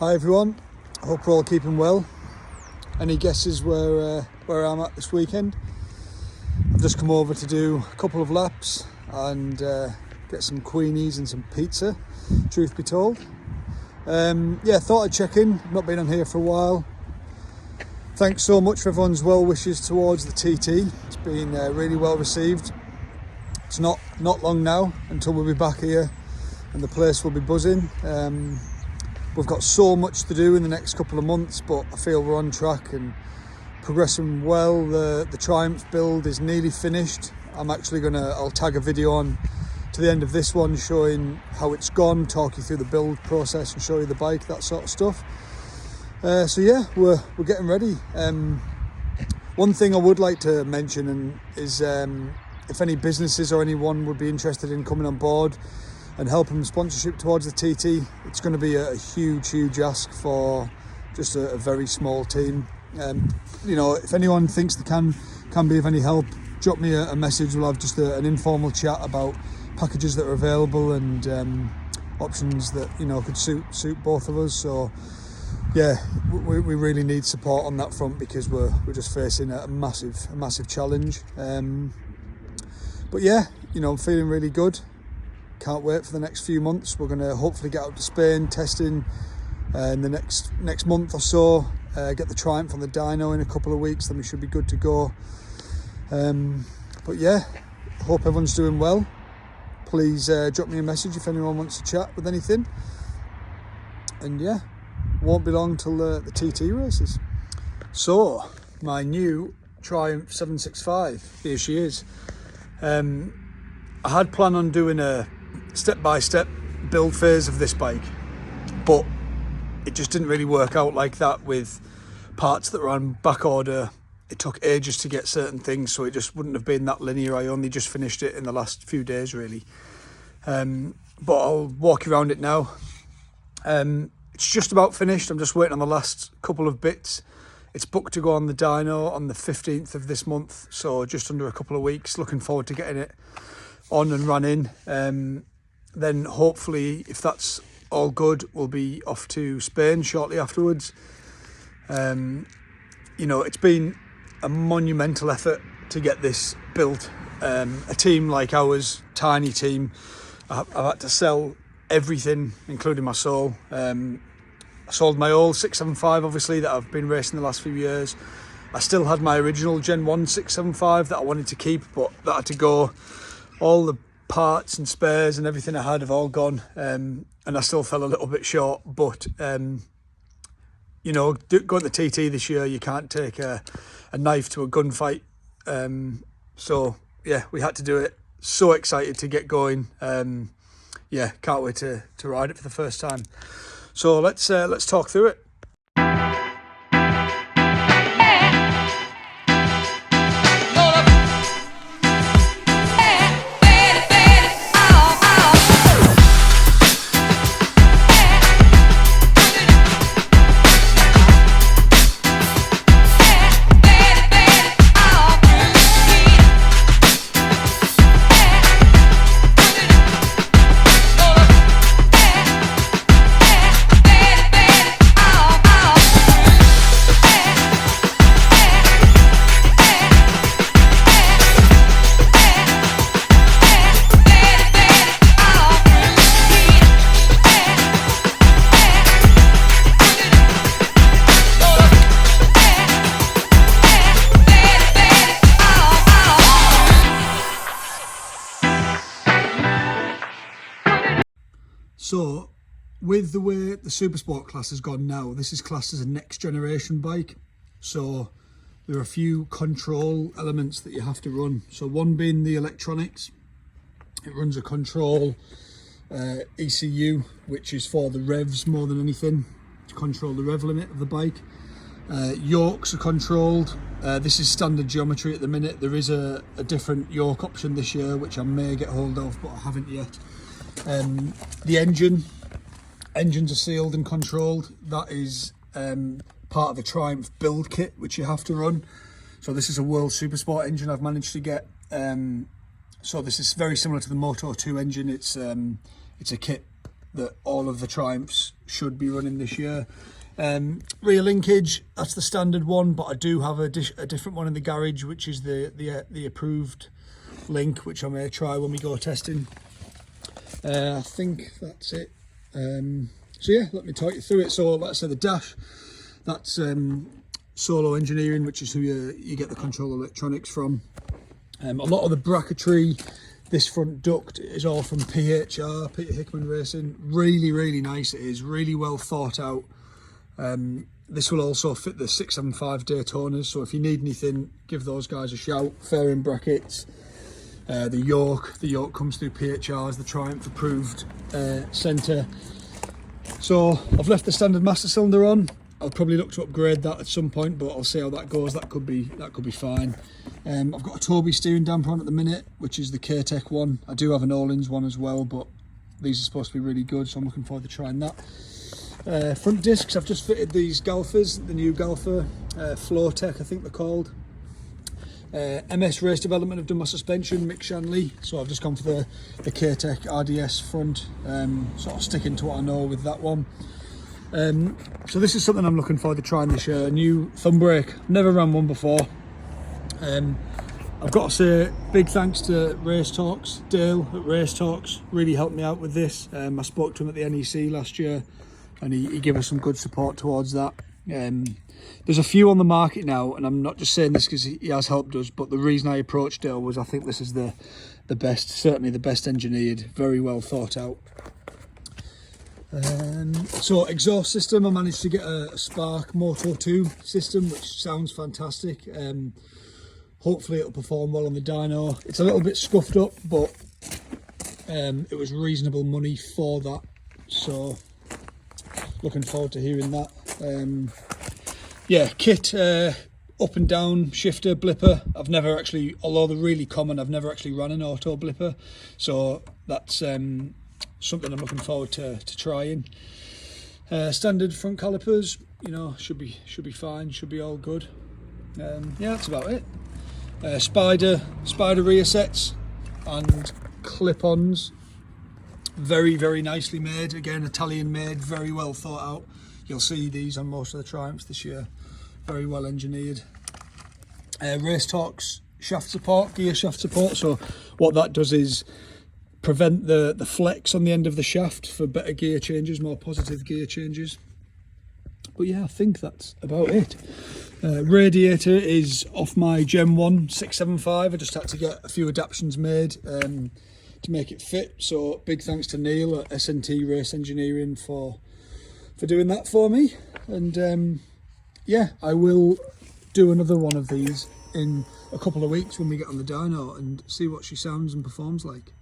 Hi everyone, hope we're all keeping well. Any guesses where I'm at this weekend? I've just come over to do a couple of laps and get some Queenies and some pizza, truth be told. Thought I'd check in. I've not been on here for a while. Thanks so much for everyone's well wishes towards the TT. It's been really well received. It's not long now until we'll be back here and the place will be buzzing. We've got so much to do in the next couple of months, but I feel we're on track and progressing well. The Triumph build is nearly finished. I'll tag a video on to the end of this one showing how it's gone, talk you through the build process and show you the bike, that sort of stuff. We're getting ready. One thing I would like to mention is if any businesses or anyone would be interested in coming on board and helping sponsorship towards the TT, it's going to be a huge ask for just a very small team. If anyone thinks they can be of any help, drop me a message. We'll have just an informal chat about packages that are available and options that could suit both of us. So yeah, we really need support on that front because we're just facing a massive challenge. I'm feeling really good. Can't wait for the next few months. We're going to hopefully get out to Spain testing in the next month or so. Get the Triumph on the dyno in a couple of weeks, then we should be good to go. Hope everyone's doing well. Please drop me a message if anyone wants to chat with anything. And yeah, won't be long till the TT races. So, my new Triumph 765, here she is. I had planned on doing a step-by-step build phase of this bike, but it just didn't really work out like that with parts that were on back order. It took ages to get certain things, so it just wouldn't have been that linear. I only just finished it in the last few days really. But I'll walk you around it now. It's just about finished. I'm just waiting on the last couple of bits. It's booked to go on the dyno on the 15th of this month, so just under a couple of weeks. Looking forward to getting it on and running. Then hopefully, if that's all good, we'll be off to Spain shortly afterwards. It's been a monumental effort to get this built. A team like ours, tiny team, I've had to sell everything, including my soul. I sold my old 675, obviously, that I've been racing the last few years. I still had my original Gen 1 675 that I wanted to keep, but that had to go. All the parts and spares and everything I had have all gone, and I still fell a little bit short. But going to TT this year, you can't take a knife to a gunfight. So yeah, we had to do it. So excited to get going. Can't wait to ride it for the first time. So let's talk through it. So, with the way the Supersport class has gone now, this is classed as a next generation bike. So, there are a few control elements that you have to run. So, one being the electronics. It runs a control ECU, which is for the revs more than anything, to control the rev limit of the bike. Yokes are controlled. This is standard geometry at the minute. There is a different yoke option this year, which I may get hold of, but I haven't yet. The engines are sealed and controlled. That is part of the Triumph build kit, which you have to run. So this is a World Supersport engine I've managed to get. So this is very similar to the Moto 2 engine. It's a kit that all of the Triumphs should be running this year. Rear linkage, that's the standard one, but I do have a different one in the garage, which is the approved link, which I may try when we go testing. I think that's it. So yeah, let me talk you through it. So like I said, the dash, that's Solo Engineering, which is who you get the control electronics from. A lot of the bracketry, this front duct is all from PHR, Peter Hickman Racing. Really, really nice it is, really well thought out. This will also fit the 675 Daytonas, so if you need anything, give those guys a shout. Fairing brackets, the yoke comes through PHR's, the Triumph approved centre. So I've left the standard master cylinder on. I'll probably look to upgrade that at some point, but I'll see how that goes. That could be fine. I've got a Toby steering damper on at the minute, which is the K-Tech one. I do have an Öhlins one as well, but these are supposed to be really good, so I'm looking forward to trying that. Front discs, I've just fitted these Galfers, the new Galfer, Flowtech I think they're called. MS Race Development have done my suspension, Mick Shanley, so I've just gone for the K-Tech RDS front, sort of sticking to what I know with that one. So this is something I'm looking forward to trying this year, a new thumb brake. Never ran one before. I've got to say big thanks to Race Talks, Dale at Race Talks, really helped me out with this. I spoke to him at the NEC last year and he gave us some good support towards that. There's a few on the market now, and I'm not just saying this because he has helped us, but the reason I approached Dale was I think this is the best, certainly the best engineered, very well thought out. So exhaust system, I managed to get a Spark Moto 2 system, which sounds fantastic. Hopefully it'll perform well on the dyno. It's a little bit scuffed up, but it was reasonable money for that, so looking forward to hearing that. Yeah, kit, up and down shifter, blipper. I've never actually, although they're really common, I've never actually run an auto blipper, so that's something I'm looking forward to trying. Standard front calipers, you know, should be fine, should be all good. Yeah, that's about it. Spider rear sets and clip-ons, very, very nicely made. Again, Italian made, very well thought out. You'll see these on most of the Triumphs this year, very well engineered. Race Talks shaft support, gear shaft support, so what that does is prevent the flex on the end of the shaft for better gear changes, more positive gear changes. But yeah, I think that's about it. Radiator is off my Gen 1 675. I just had to get a few adaptations made to make it fit, so big thanks to Neil at SNT Race Engineering for doing that for me. And yeah, I will do another one of these in a couple of weeks when we get on the dyno and see what she sounds and performs like.